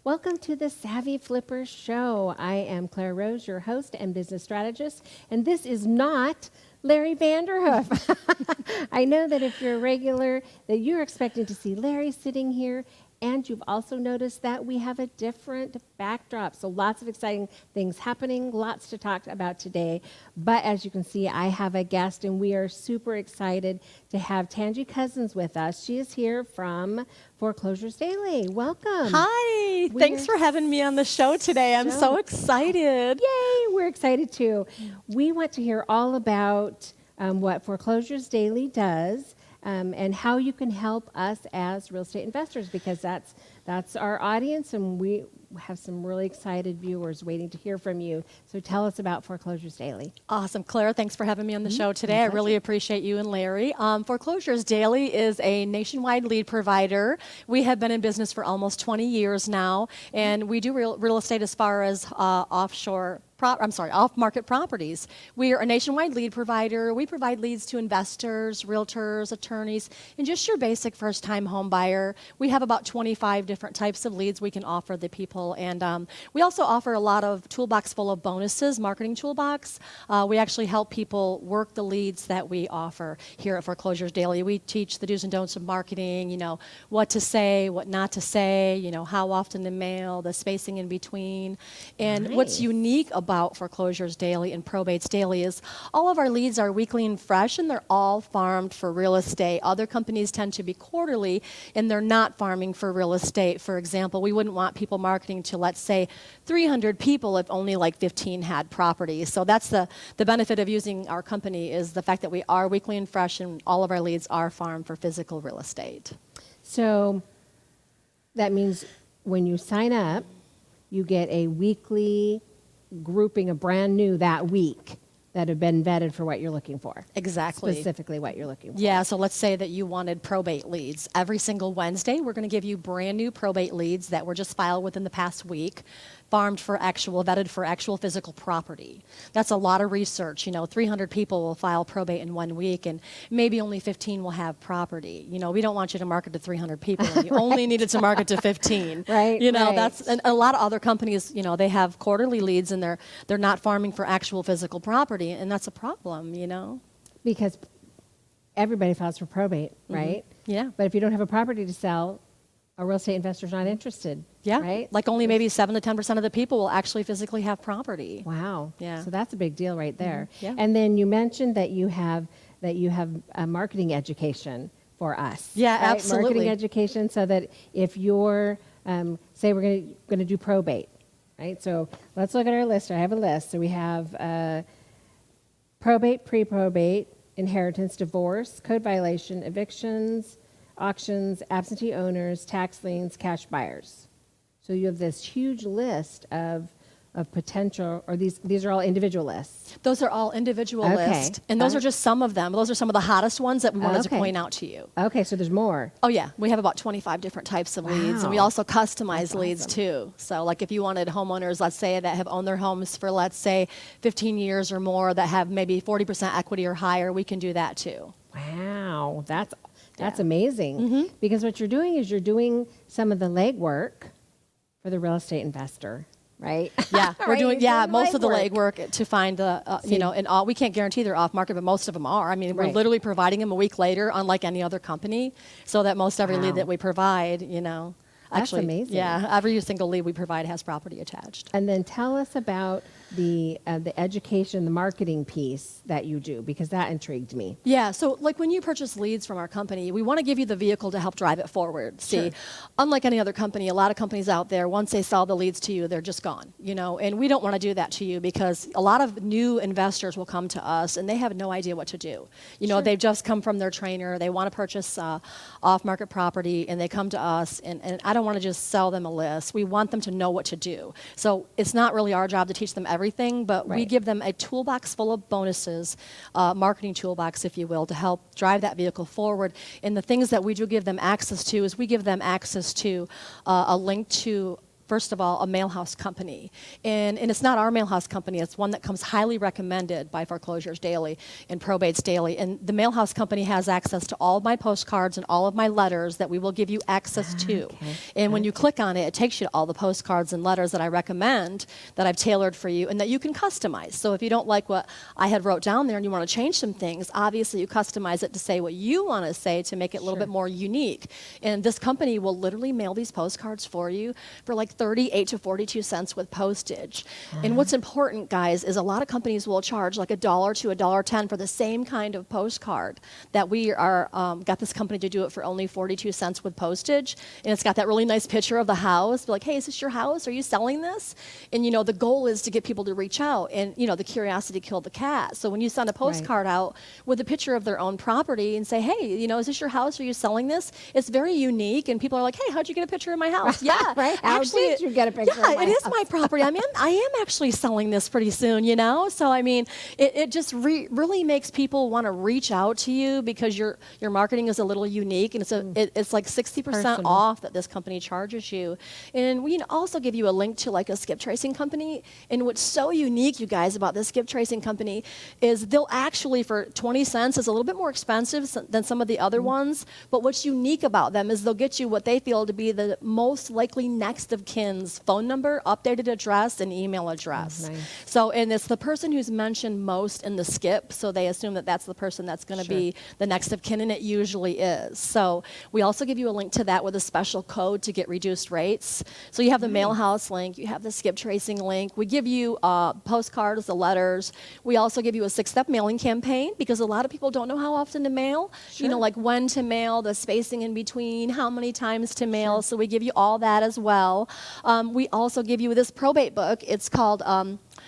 Welcome to the Savvy Flipper Show. I am Claire Rose, your host and business strategist, and this is not Larry Vanderhoof. I know that if you're a regular, that you're expecting to see Larry sitting here, and you've also noticed that we have a different backdrop. So lots of exciting things happening, lots to talk about today. But as you can see, I have a guest, and we are super excited to have Tangie Cousins with us. She is here from Foreclosures Daily. Welcome. Hi. Thanks for having me on the show today. I'm so excited. Yay. We're excited too. We want to hear all about what Foreclosures Daily does. And how you can help us as real estate investors, because that's our audience, and we have some really excited viewers waiting to hear from you. So tell us about Foreclosures Daily. Awesome. Claire, thanks for having me on the show today. I really appreciate you and Larry. Foreclosures Daily is a nationwide lead provider. We have been in business for almost 20 years now, and we do real estate as far as off-market properties. We are a nationwide lead provider. We provide leads to investors, realtors, attorneys, and just your basic first-time home buyer. We have about 25 different types of leads we can offer the people, and we also offer a lot of toolbox full of bonuses, marketing toolbox. We actually help people work the leads that we offer here at Foreclosures Daily. We teach the do's and don'ts of marketing, what to say, what not to say, how often to mail, the spacing in between. And what's unique about Foreclosures Daily and Probates Daily is all of our leads are weekly and fresh, and they're all farmed for real estate. Other companies tend to be quarterly, and they're not farming for real estate. For example, we wouldn't want people marketing to, let's say, 300 people if only like 15 had properties. So that's the benefit of using our company, is the fact that we are weekly and fresh, and all of our leads are farmed for physical real estate. So that means when you sign up, you get a weekly grouping of brand new that week that have been vetted for what you're looking for. Exactly. Specifically what you're looking for. Yeah, so let's say that you wanted probate leads. Every single Wednesday, we're going to give you brand new probate leads that were just filed within the past week, vetted for actual physical property. That's a lot of research. 300 people will file probate in 1 week, and maybe only 15 will have property. We don't want you to market to 300 people, and you only needed to market to 15. Right. That's, and a lot of other companies, they have quarterly leads, and they're not farming for actual physical property, and that's a problem, Because everybody files for probate, right? Yeah. But if you don't have a property to sell, a real estate investor's not interested. Yeah. Right? Like only maybe 7 to 10% of the people will actually physically have property. Wow. Yeah. So that's a big deal right there. Yeah. And then you mentioned that you have a marketing education for us. Yeah, right? absolutely. Marketing education, so that if you're, say we're going to do probate, right? So let's look at our list. I have a list. So we have probate, pre-probate, inheritance, divorce, code violation, evictions, auctions, absentee owners, tax liens, cash buyers. So you have this huge list of potential, or these are all individual lists. Those are all individual lists, and those are just some of them. Those are some of the hottest ones that we wanted to point out to you. Okay, so there's more. Oh yeah, we have about 25 different types of leads, and we also customize leads too. So like if you wanted homeowners, let's say, that have owned their homes for, let's say, 15 years or more, that have maybe 40% equity or higher, we can do that too. Wow, that's amazing. Because what you're doing is you're doing some of the legwork for the real estate investor. Right? Yeah, we're doing most of the legwork legwork to find the, and all. We can't guarantee they're off market, but most of them are. I mean, we're Right. literally providing them a week later, unlike any other company, so that most every lead that we provide, That's amazing. Yeah, every single lead we provide has property attached. And then tell us about the education, the marketing piece that you do, because that intrigued me. Yeah, so like when you purchase leads from our company, we want to give you the vehicle to help drive it forward. See, unlike any other company, a lot of companies out there, once they sell the leads to you, they're just gone, and we don't want to do that to you, because a lot of new investors will come to us and they have no idea what to do. They've just come from their trainer, they want to purchase off-market property, and they come to us, and I don't want to just sell them a list. We want them to know what to do. So it's not really our job to teach them everything, but we give them a toolbox full of bonuses, marketing toolbox, if you will, to help drive that vehicle forward. And the things that we do give them access to is we give them access to a link to first of all, a mail house company. And it's not our mail house company. It's one that comes highly recommended by Foreclosures Daily and Probates Daily. And the mail house company has access to all of my postcards and all of my letters that we will give you access to. Okay. And when you click on it, it takes you to all the postcards and letters that I recommend that I've tailored for you and that you can customize. So if you don't like what I had wrote down there and you want to change some things, obviously you customize it to say what you want to say to make it a little bit more unique. And this company will literally mail these postcards for you for like 38 to 42 cents with postage. And what's important, guys, is a lot of companies will charge like $1 to $1.10 for the same kind of postcard that we are got this company to do it for only 42 cents with postage. And it's got that really nice picture of the house. Be like, hey, is this your house? Are you selling this? And you know, the goal is to get people to reach out, and you know, the curiosity killed the cat. So when you send a postcard out with a picture of their own property and say, hey, you know, is this your house? Are you selling this? It's very unique, and people are like, hey, how'd you get a picture of my house? Yeah, How did you get a picture of my it is house? my property. I am actually selling this pretty soon, you know? So, I mean, it just really makes people want to reach out to you because your marketing is a little unique, and it's like 60% off that this company charges you. And we also give you a link to like a skip tracing company. And what's so unique, you guys, about this skip tracing company is they'll actually, for 20 cents, is a little bit more expensive than some of the other ones. But what's unique about them is they'll get you what they feel to be the most likely next of kin's phone number, updated address, and email address. Nice. So, and it's the person who's mentioned most in the skip, so they assume that that's the person that's going to be the next of kin, and it usually is. So we also give you a link to that with a special code to get reduced rates. So you have the mail house link, you have the skip tracing link. We give you postcards, the letters. We also give you a 6-step mailing campaign because a lot of people don't know how often to mail. You know, like when to mail, the spacing in between, how many times to mail. So we give you all that as well. We also give you this probate book. It's called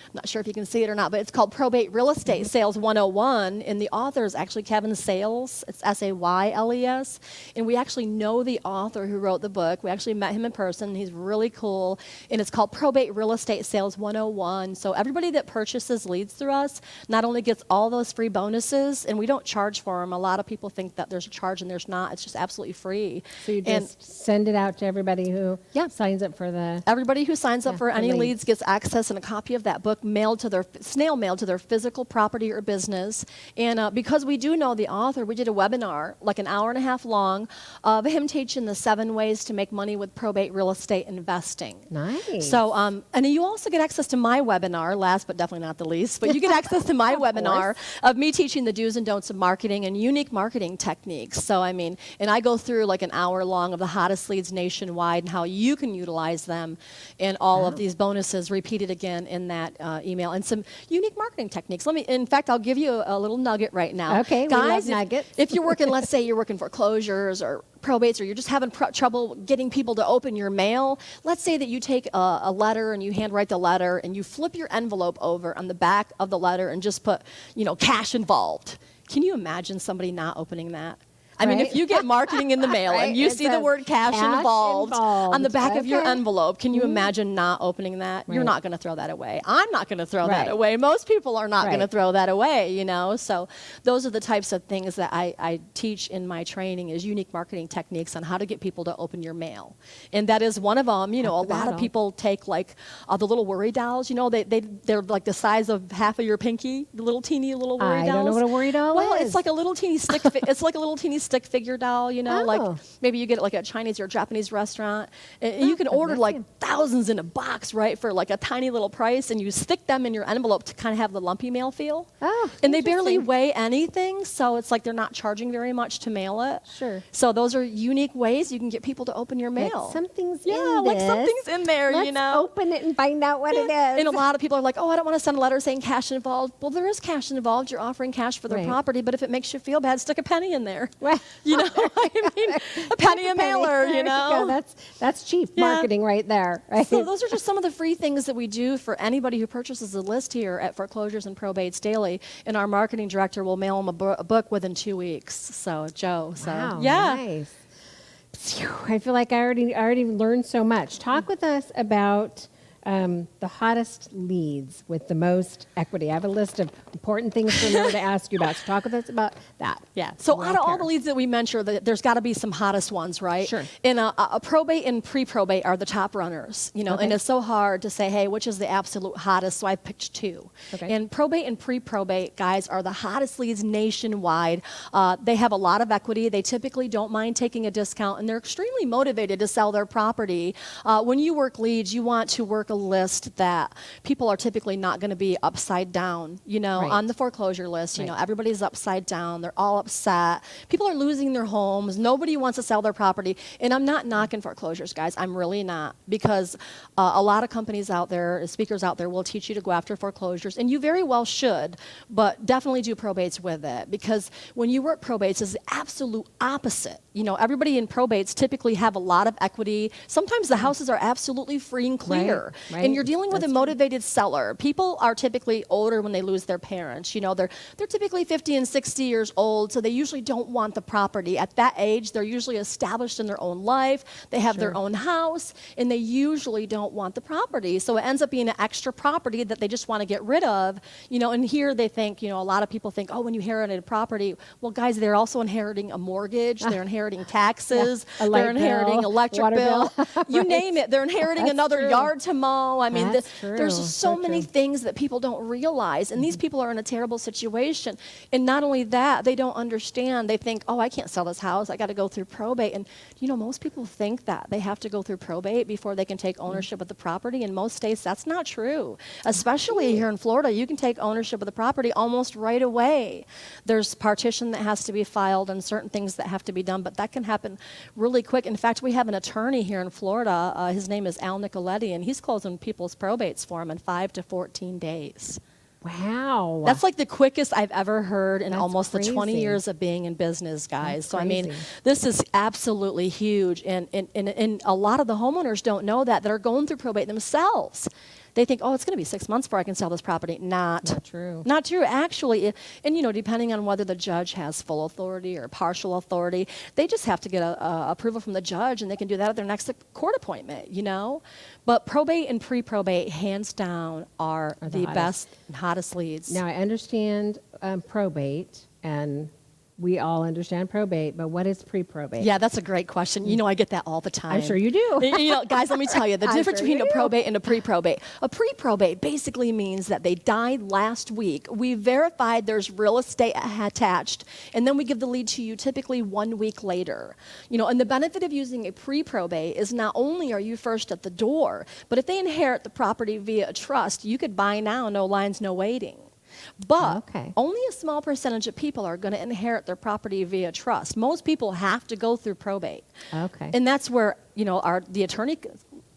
I'm not sure if you can see it or not, but it's called Probate Real Estate Sales 101, and the author is actually Kevin Sayles. It's Sayles, and we actually know the author who wrote the book. We actually met him in person. He's really cool, and it's called Probate Real Estate Sales 101. So everybody that purchases leads through us not only gets all those free bonuses, and we don't charge for them. A lot of people think that there's a charge, and there's not. It's just absolutely free. So you just send it out to everybody who signs up for the... Everybody who signs up for any leads gets access and a copy of that book mailed to their snail mail to their physical property or business. And because we do know the author, we did a webinar like an hour and a half long of him teaching the 7 ways to make money with probate real estate investing. Nice. So and you also get access to my webinar, last but definitely not the least, but you get access to my webinar of me teaching the do's and don'ts of marketing and unique marketing techniques. So I mean, and I go through like an hour long of the hottest leads nationwide and how you can utilize them, and all of these bonuses repeated again in that email, and some unique marketing techniques. In fact, I'll give you a little nugget right now. Okay, guys, we love nuggets. If you're working, let's say you're working foreclosures or probates, or you're just having trouble getting people to open your mail, let's say that you take a letter and you handwrite the letter and you flip your envelope over on the back of the letter and just put, cash involved. Can you imagine somebody not opening that? I mean, if you get marketing in the mail and you see the word cash involved on the back of your envelope, can you imagine not opening that? You're not going to throw that away. I'm not going to throw that away. Most people are not going to throw that away, So those are the types of things that I teach in my training, is unique marketing techniques on how to get people to open your mail. And that is one of them. A lot of people take like the little worry dolls, they're like the size of half of your pinky, the little teeny little worry dolls. I don't know what a worry doll is. Well, it's like a little teeny stick. It's like a little teeny stick figure doll, like maybe you get it like at a Chinese or a Japanese restaurant. And you can order like thousands in a box, right, for like a tiny little price, and you stick them in your envelope to kind of have the lumpy mail feel. And they barely weigh anything, so it's like they're not charging very much to mail it. Sure. So those are unique ways you can get people to open your mail. Like something's in there, Let's open it and find out what it is. And a lot of people are like, I don't want to send a letter saying cash involved. Well, there is cash involved. You're offering cash for their property, but if it makes you feel bad, stick a penny in there. A penny a mailer, That's cheap marketing right there. Right? So those are just some of the free things that we do for anybody who purchases a list here at Foreclosures and Probates Daily, and our marketing director will mail them a book within 2 weeks. So, Joe. Wow, nice. Phew, I feel like I already learned so much. Talk with us about the hottest leads with the most equity. I have a list of important things to remember to ask you about. So talk with us about that. Yeah. So out of all the leads that we mentioned, there's got to be some hottest ones, right? Sure. And a probate and pre-probate are the top runners, Okay. and it's so hard to say, hey, which is the absolute hottest? So I picked two. Okay. And probate and pre-probate guys are the hottest leads nationwide. They have a lot of equity. They typically don't mind taking a discount, and they're extremely motivated to sell their property. When you work leads, you want to work a list that people are typically not going to be upside down, Right. on the foreclosure list. Right. Everybody's upside down. They're all upset. People are losing their homes. Nobody wants to sell their property. And I'm not knocking foreclosures, guys. I'm really not, because a lot of companies out there, speakers out there, will teach you to go after foreclosures, and you very well should, but definitely do probates with it, because when you work probates, it's the absolute opposite. Everybody in probates typically have a lot of equity. Sometimes the houses are absolutely free and clear. Right. And you're dealing with That's a motivated seller. People are typically older when they lose their parents. They're typically 50 and 60 years old, so they usually don't want the property. At that age, they're usually established in their own life. They have their own house, and they usually don't want the property. So it ends up being an extra property that they just want to get rid of. And here they think, a lot of people think, oh, when you inherit a property, well, guys, they're also inheriting a mortgage. They're inheriting taxes. A light They're inheriting bill, electric water bill. You Right. name it. They're inheriting That's another true. yard to mow. I mean, That's there's true. just so many true. things that people don't realize. And these people are in a terrible situation. And not only that, they don't understand. They think, oh, I can't sell this house. I got to go through probate. And, most people think that they have to go through probate before they can take ownership of the property. In most states, that's not true. Especially here in Florida, you can take ownership of the property almost right away. There's partition that has to be filed and certain things that have to be done, but that can happen really quick. In fact, we have an attorney here in Florida. His name is Al Nicoletti, and he's closing people's probates for them in 5 to 14 days. Wow. That's like the quickest I've ever heard in That's almost the 20 crazy. years of being in business, guys. That's So, I mean, crazy. this is absolutely huge. And a lot of the homeowners don't know that are going through probate themselves. They think, oh, it's going to be 6 months before I can sell this property. Not true. Not true, actually. And, depending on whether the judge has full authority or partial authority, they just have to get a approval from the judge, and they can do that at their next court appointment, But probate and pre-probate, hands down, are the hottest. best and hottest leads. Now, I understand probate, and we all understand probate, but what is pre-probate? Yeah, that's a great question. I get that all the time. I'm sure you do. Guys, let me tell you, the I'm difference sure between you a do. probate and a pre-probate. A pre-probate basically means that they died last week. We verified there's real estate attached, and then we give the lead to you typically 1 week later. And the benefit of using a pre-probate is not only are you first at the door, but if they inherit the property via a trust, you could buy now, no lines, no waiting. But only a small percentage of people are going to inherit their property via trust. Most people have to go through probate. Okay. And that's where, the attorney,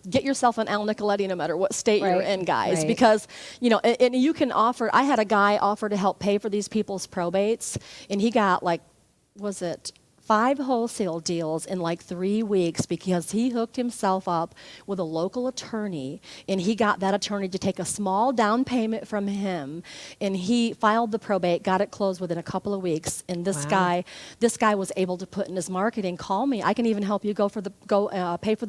get yourself an Al Nicoletti no matter what state you're in, guys. Right. Because, and you can offer, I had a guy offer to help pay for these people's probates, and he got 5 wholesale deals in 3 weeks because he hooked himself up with a local attorney, and he got that attorney to take a small down payment from him, and he filed the probate, got it closed within a couple of weeks. And this guy was able to put in his marketing, call me. I can even help you pay for the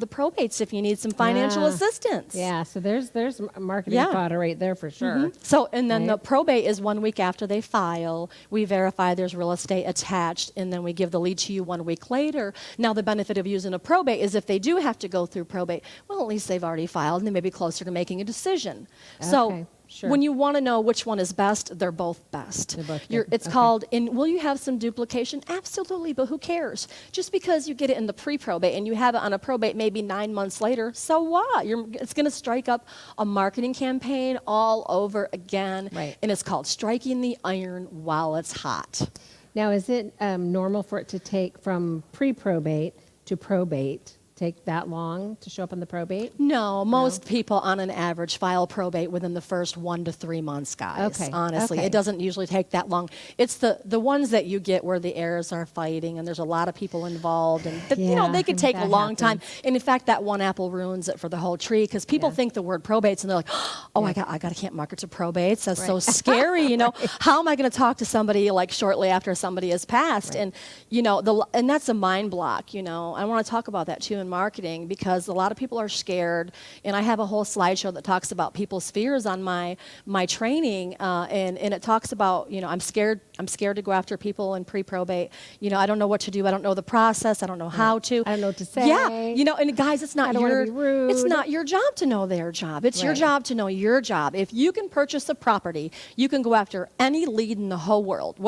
probates if you need some financial assistance. Yeah, so there's marketing fodder right there for sure. Mm-hmm. So, and then the probate is 1 week after they file. We verify there's real estate attached, and then we give the lead to you 1 week later. Now, the benefit of using a probate is if they do have to go through probate, well, at least they've already filed, and they may be closer to making a decision. So, sure. when you want to know which one is best, they're both best. They're both good. It's called, and will you have some duplication? Absolutely, but who cares? Just because you get it in the pre-probate and you have it on a probate maybe 9 months later, so what? It's going to strike up a marketing campaign all over again. Right. And it's called striking the iron while it's hot. Now, is it normal for it to take from pre-probate to probate, take that long to show up on the probate? No, most people on an average file probate within the first 1 to 3 months, guys. Okay, Honestly, okay. it doesn't usually take that long. It's the ones that you get where the heirs are fighting and there's a lot of people involved, and they could take a that long time. happens. And in fact, that one apple ruins it for the whole tree because people think the word probates and they're like, oh, I can't market to probates. That's so scary. How am I going to talk to somebody shortly after somebody has passed? Right. And and that's a mind block. I want to talk about that too in in marketing because a lot of people are scared, and I have a whole slideshow that talks about people's fears on my training, and it talks about, I'm scared to go after people in pre-probate. I don't know what to do. I don't know the process. I don't know how to. I don't know what to say. Yeah, and guys, it's not I don't wanna be rude. It's not your job to know their job. It's your job to know your job. If you can purchase a property, you can go after any lead in the whole world.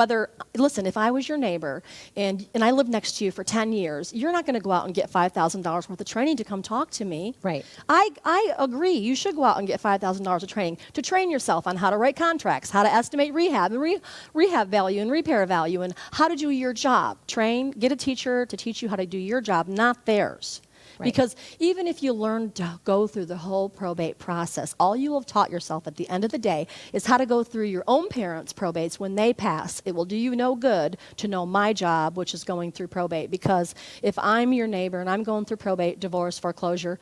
Listen, if I was your neighbor and I lived next to you for 10 years, you're not going to go out and get $5,000 worth of training to come talk to me. Right. I agree. You should go out and get $5,000 of training to train yourself on how to write contracts, how to estimate rehab and rehab value and repair value, and how to do your job. Get a teacher to teach you how to do your job, not theirs. Right. Because even if you learn to go through the whole probate process, all you will have taught yourself at the end of the day is how to go through your own parents' probates when they pass. It will do you no good to know my job, which is going through probate. Because if I'm your neighbor and I'm going through probate, divorce, foreclosure,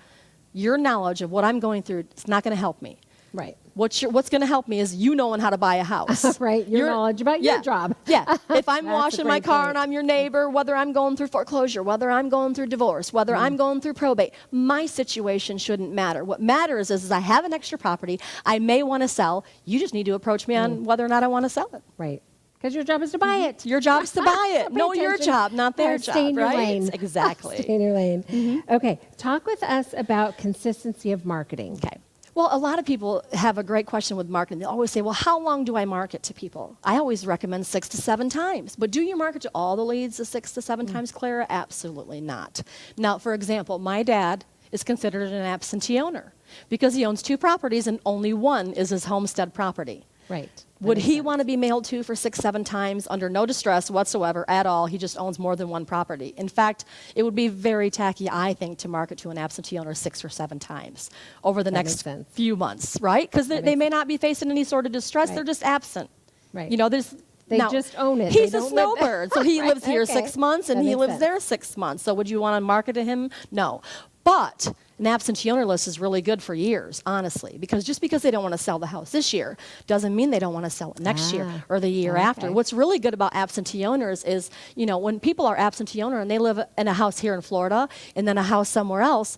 your knowledge of what I'm going through is not going to help me. Right. What's going to help me is knowing how to buy a house. Right, your knowledge about your job. Yeah, if I'm washing my car and I'm your neighbor, whether I'm going through foreclosure, whether I'm going through divorce, whether I'm going through probate, my situation shouldn't matter. What matters is I have an extra property I may want to sell. You just need to approach me on whether or not I want to sell it. Right. Because your job is to buy it. Your job is to buy it. Know your job, not their job. Stay in your right? lane. Exactly. Stay in your lane. Okay, talk with us about consistency of marketing. Okay. Well, a lot of people have a great question with marketing. They always say, well, how long do I market to people? I always recommend 6 to 7 times. But do you market to all the leads the 6 to 7 times, Clara? Absolutely not. Now, for example, my dad is considered an absentee owner because he owns 2 properties and only one is his homestead property. Right. Would he want to be mailed to for 6, 7 times under no distress whatsoever at all? He just owns more than one property. In fact, it would be very tacky, I think, to market to an absentee owner 6 or 7 times over the next few months, right? Because they may not be facing any sort of distress. Right. They're just absent. Right. They just own it. He's a snowbird, so he lives here 6 months and he lives there 6 months. So would you want to market to him? No. But an absentee owner list is really good for years, honestly, because just because they don't want to sell the house this year doesn't mean they don't want to sell it next year or the year after. What's really good about absentee owners is, when people are absentee owner and they live in a house here in Florida and then a house somewhere else,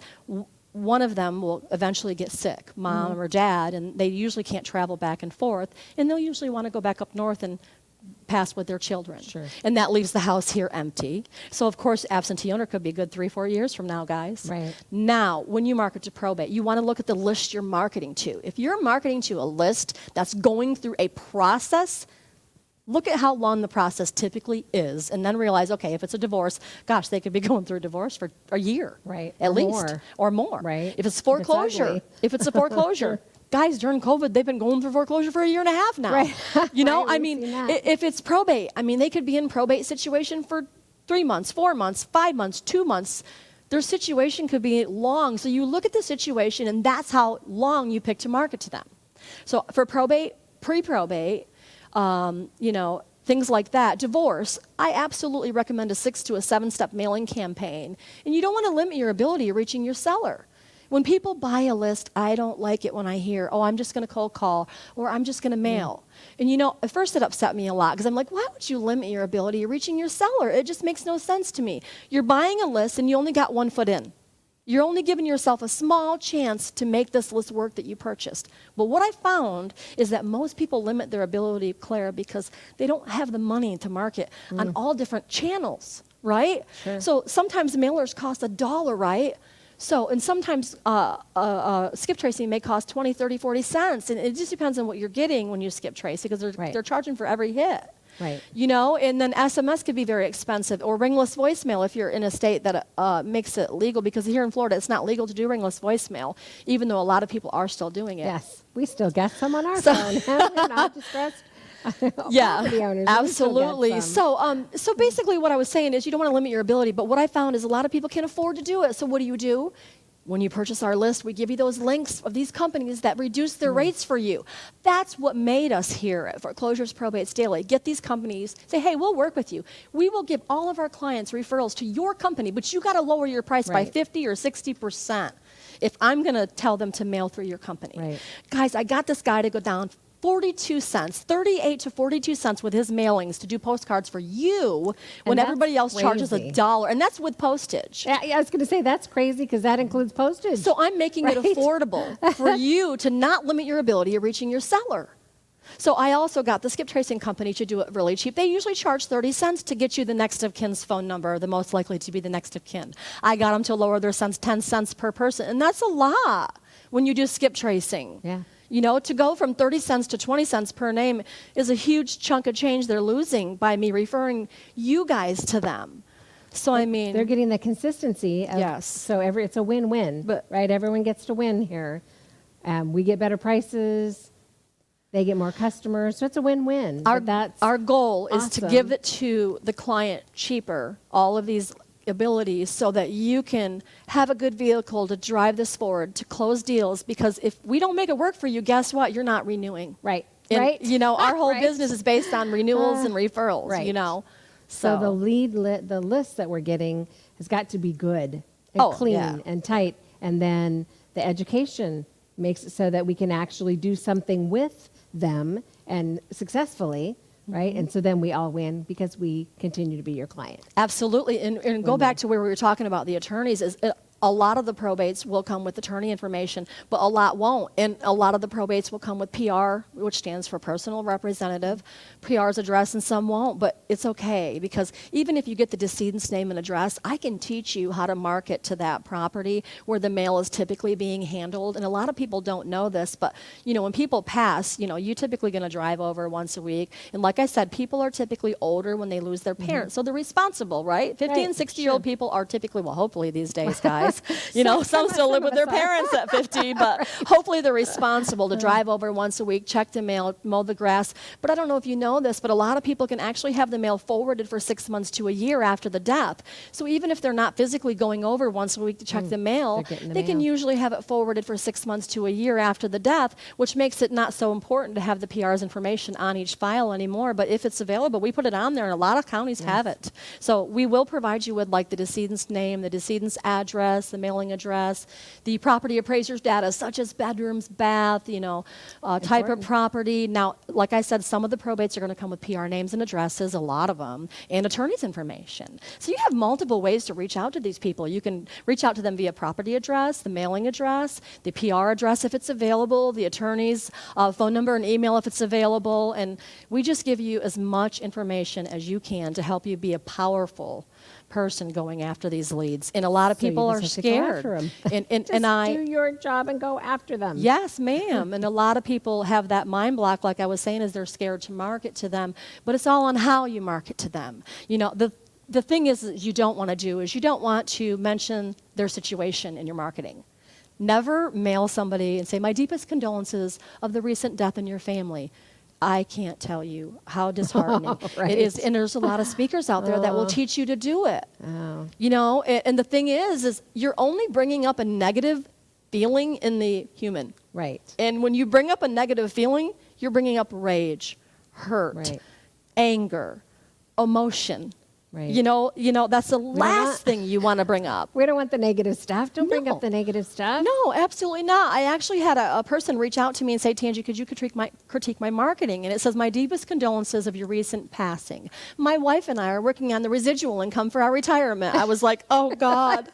one of them will eventually get sick, mom or dad, and they usually can't travel back and forth, and they'll usually want to go back up north and pass with their children. Sure. And that leaves the house here empty. So, of course, absentee owner could be good 3-4 years from now, guys. Right. Now, when you market to probate, you want to look at the list you're marketing to. If you're marketing to a list that's going through a process, look at how long the process typically is, and then realize, okay, if it's a divorce, gosh, they could be going through a divorce for a year. Right. At Or least. more. Or more. Right. If it's foreclosure, if it's a foreclosure, guys, during COVID, they've been going through foreclosure for 1.5 years now. Right. If it's probate, they could be in probate situation for 3 months, 4 months, 5 months, 2 months. Their situation could be long. So you look at the situation, and that's how long you pick to market to them. So for probate, pre-probate, things like that. Divorce, I absolutely recommend a 6 to 7-step mailing campaign. And you don't want to limit your ability of reaching your seller. When people buy a list, I don't like it when I hear, oh, I'm just going to cold call or I'm just going to mail. And at first it upset me a lot because I'm like, why would you limit your ability of reaching your seller? It just makes no sense to me. You're buying a list and you only got 1 foot in. You're only giving yourself a small chance to make this list work that you purchased. But what I found is that most people limit their ability, Clara, because they don't have the money to market on all different channels, right? Sure. So sometimes mailers cost $1, right? So, and sometimes skip tracing may cost 20, 30, 40 cents. And it just depends on what you're getting when you skip trace because they're charging for every hit. Right. And then SMS could be very expensive, or ringless voicemail if you're in a state that makes it legal, because here in Florida it's not legal to do ringless voicemail, even though a lot of people are still doing it. Yes, we still get some on our phone. We're not distressed. Property owners, absolutely. So basically what I was saying is you don't want to limit your ability, but what I found is a lot of people can't afford to do it. So what do? When you purchase our list, we give you those links of these companies that reduce their rates for you. That's what made us here at Foreclosures Probates Daily. Get these companies, say, hey, we'll work with you. We will give all of our clients referrals to your company, but you got to lower your price by 50 or 60% if I'm going to tell them to mail through your company. Right. Guys, I got this guy to go down 42 cents, 38 to 42 cents with his mailings to do postcards for you when that's everybody else charges crazy. $1. And that's with postage. Yeah, I was going to say that's crazy because that includes postage. So I'm making it Right? affordable for you to not limit your ability of reaching your seller. So I also got the skip tracing company to do it really cheap. They usually charge 30 cents to get you the next of kin's phone number, the most likely to be the next of kin. I got them to lower their cents 10 cents per person, and that's a lot when you do skip tracing. Yeah. You know, to go from 30 cents to 20 cents per name is a huge chunk of change they're losing by me referring you guys to them. So I mean, they're getting the consistency. Yes. So it's a win-win, But- right? Everyone gets to win here. We get better prices. They get more customers. So it's a win-win. Our goal is to awesome. give it to the client cheaper, all of these abilities, so that you can have a good vehicle to drive this forward, to close deals. Because if we don't make it work for you, guess what? You're not renewing. Right. And, Right. You know, our whole Right. business is based on renewals and referrals, right. you know. So the the list that we're getting has got to be good and Oh, clean yeah. and tight. And then the education makes it so that we can actually do something with them and successfully, right? And so then we all win because we continue to be your client. Absolutely. And go back to where we were talking about the attorneys. A lot of the probates will come with attorney information, but a lot won't. And a lot of the probates will come with PR, which stands for personal representative, PR's address, and some won't. But it's okay, because even if you get the decedent's name and address, I can teach you how to market to that property where the mail is typically being handled. And a lot of people don't know this, but you know, when people pass, you know, you're typically going to drive over once a week. And like I said, people are typically older when they lose their parents, so they're responsible, right? 50 Right, and 60-year-old sure. people are typically, well, hopefully these days, guys. You know, some Some still live of with their us are. parents at 50, but hopefully they're responsible to drive over once a week, check the mail, mow the grass. But I don't know if you know this, but a lot of people can actually have the mail forwarded for 6 months to a year after the death. So even if they're not physically going over once a week to check the mail, they're getting the they can mail. usually have it forwarded for 6 months to a year after the death, which makes it not so important to have the PR's information on each file anymore. But if it's available, we put it on there, and a lot of counties have it. So we will provide you with like the decedent's name, the decedent's address, the mailing address, the property appraiser's data, such as bedrooms, bath, you know, type of Important. property. Now, like I said, some of the probates are going to come with PR names and addresses, a lot of them, and attorney's information. So you have multiple ways to reach out to these people. You can reach out to them via property address, the mailing address, the PR address if it's available, the attorney's phone number and email if it's available. And we just give you as much information as you can to help you be a powerful person going after these leads. And a lot of So you people are just have to go scared. after 'em. And Just I do your job and go after them. Yes, ma'am. And a lot of people have that mind block, like I was saying, is they're scared to market to them. But it's all on how you market to them. You know, the thing is that you don't want to do is you don't want to mention their situation in your marketing. Never mail somebody and say, my deepest condolences of the recent death in your family. I can't tell you how disheartening Right. it is. And there's a lot of speakers out there that will teach you to do it. Oh. You know, and the thing is you're only bringing up a negative feeling in the human. Right. And when you bring up a negative feeling, you're bringing up rage, hurt, Right. anger, emotion. Right. You know, that's the not- last thing you want to bring up. We don't want the negative stuff. Don't bring No. up the negative stuff. No, absolutely not. I actually had a person reach out to me and say, Tangie, could you critique my marketing? And it says, my deepest condolences of your recent passing. My wife and I are working on the residual income for our retirement. I was like, oh, God,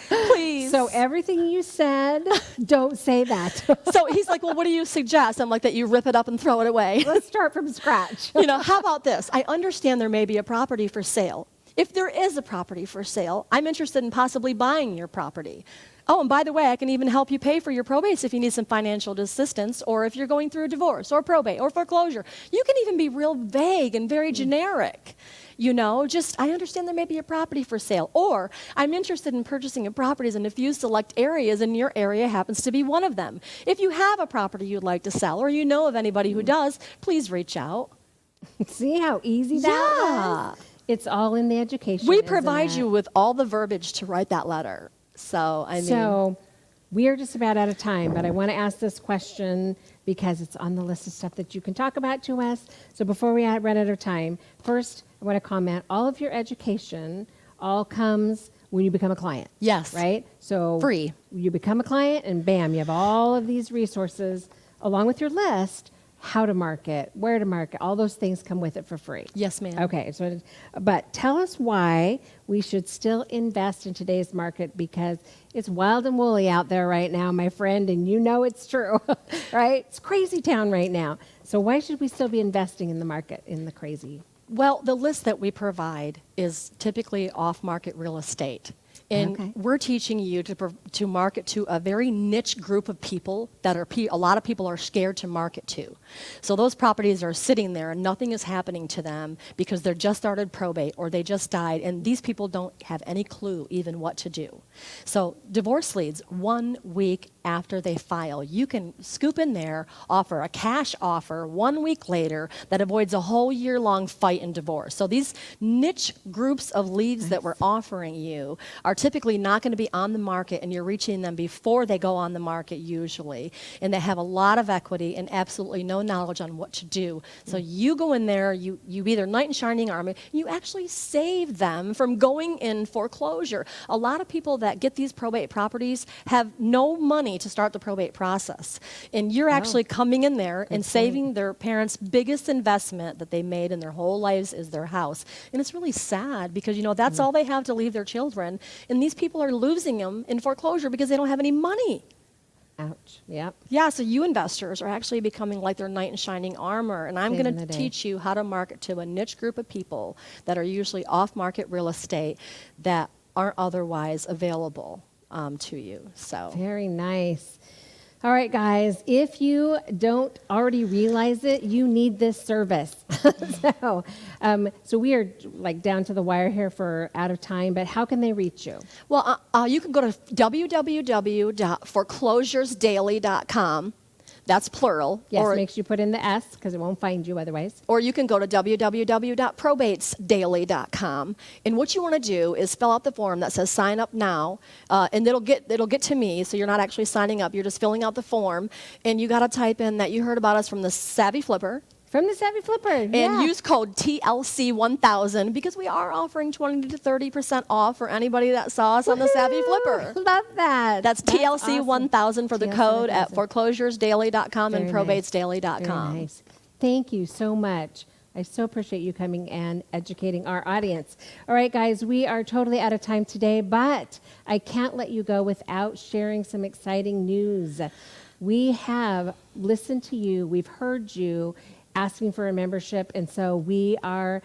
please. So everything you said, don't say that. So he's like, well, what do you suggest? I'm like, that you rip it up and throw it away. Let's start from scratch. You know, how about this? I understand there may be a property for sale. If there is a property for sale, I'm interested in possibly buying your property. Oh, and by the way, I can even help you pay for your probates if you need some financial assistance, or if you're going through a divorce or probate or foreclosure. You can even be real vague and very generic. You know, just, I understand there may be a property for sale, or I'm interested in purchasing a properties in a few select areas, and your area happens to be one of them. If you have a property you'd like to sell, or you know of anybody who does, please reach out. See how easy that was? It's all in the education. We isn't provide it? you with all the verbiage to write that letter. So, I mean, So we are just about out of time, but I want to ask this question because it's on the list of stuff that you can talk about to us. So before we run out of time, first I want to comment, all of your education all comes when you become a client. Yes. Right? So Free. you become a client and bam, you have all of these resources along with your list how to market, where to market, all those things come with it for free. Yes, ma'am. Okay, but tell us why we should still invest in today's market, because it's wild and woolly out there right now, my friend, and you know it's true, right? It's crazy town right now. So why should we still be investing in the market, in the crazy? Well, the list that we provide is typically off-market real estate. And we're teaching you to market to a very niche group of people that a lot of people are scared to market to. So those properties are sitting there and nothing is happening to them because they're just started probate or they just died, and these people don't have any clue even what to do. So divorce leads, 1 week after they file, you can scoop in there, offer a cash offer 1 week later that avoids a whole year-long fight and divorce. So these niche groups of leads that we're offering you are typically not going to be on the market, and you're reaching them before they go on the market usually, and they have a lot of equity and absolutely no knowledge on what to do. So you go in there, you be their knight in shining armor, you actually save them from going in foreclosure. A lot of people that get these probate properties have no money to start the probate process, and you're actually coming in there and saving their parents' biggest investment that they made in their whole lives is their house. And it's really sad because, you know, that's all they have to leave their children. And these people are losing them in foreclosure because they don't have any money. Ouch. Yep. Yeah, so you investors are actually becoming like their knight in shining armor. And I'm going to teach you how to market to a niche group of people that are usually off-market real estate that aren't otherwise available to you. So Very nice. All right, guys, if you don't already realize it, you need this service. So we are like down to the wire here for out of time, but how can they reach you? Well, you can go to www.foreclosuresdaily.com. That's plural. Yes, make sure you put in the S because it won't find you otherwise. Or you can go to www.probatesdaily.com. And what you want to do is fill out the form that says sign up now, and it'll get to me, so you're not actually signing up, you're just filling out the form, and you got to type in that you heard about us from the Savvy Flipper. From the Savvy Flipper, And use code TLC1000 because we are offering 20 to 30% off for anybody that saw us on the Savvy Flipper. Love that. That's TLC1000 awesome. For the code at foreclosuresdaily.com and probatesdaily.com. Very nice. Thank you so much. I so appreciate you coming and educating our audience. All right, guys, we are totally out of time today, but I can't let you go without sharing some exciting news. We have listened to you. We've heard you asking for a membership, and so we are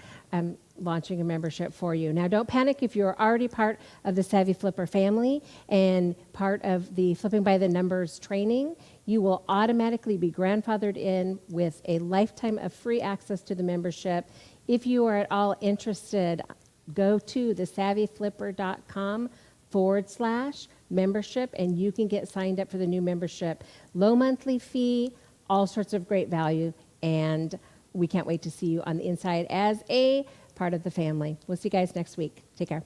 launching a membership for you. Now, don't panic if you're already part of the Savvy Flipper family and part of the Flipping by the Numbers training. You will automatically be grandfathered in with a lifetime of free access to the membership. If you are at all interested, go to thesavvyflipper.com/membership, and you can get signed up for the new membership. Low monthly fee, all sorts of great value. And we can't wait to see you on the inside as a part of the family. We'll see you guys next week. Take care.